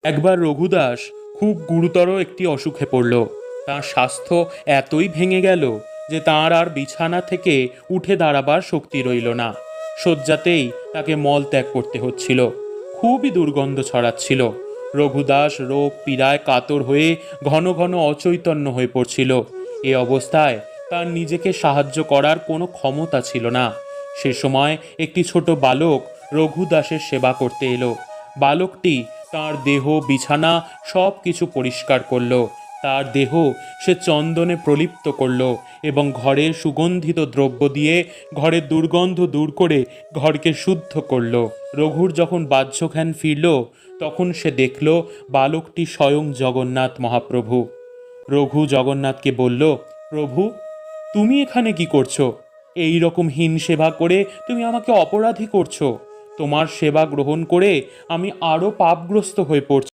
একবার রঘুদাস খুব গুরুতর একটি অসুখে পড়ল। তার স্বাস্থ্য এতই ভেঙে গেল যে তাঁর আর বিছানা থেকে উঠে দাঁড়াবার শক্তি রইল না। শয্যাতেই তাকে মল ত্যাগ করতে হচ্ছিল। খুবই দুর্গন্ধ ছড়াচ্ছিল। রঘুদাস রোগ পীড়ায় কাতর হয়ে ঘন ঘন অচৈতন্য হয়ে পড়ছিল। এ অবস্থায় তার নিজেকে সাহায্য করার কোনো ক্ষমতা ছিল না। সে সময় একটি ছোট বালক রঘুদাসের সেবা করতে এলো। বালকটি তার দেহ বিছানা সব কিছু পরিষ্কার করলো। তার দেহ সে চন্দনে প্রলিপ্ত করলো এবং ঘরের সুগন্ধিত দ্রব্য দিয়ে ঘরের দুর্গন্ধ দূর করে ঘরকে শুদ্ধ করলো। রঘুর যখন বাহ্যজ্ঞান ফিরল, তখন সে দেখল বালকটি স্বয়ং জগন্নাথ মহাপ্রভু। রঘু জগন্নাথকে বলল, প্রভু, তুমি এখানে কি করছো? এই রকম হীন সেবা করে তুমি আমাকে অপরাধী করছো। তোমার সেবা গ্রহণ করে আমি আরও পাপগ্রস্ত হয়ে পড়ছি।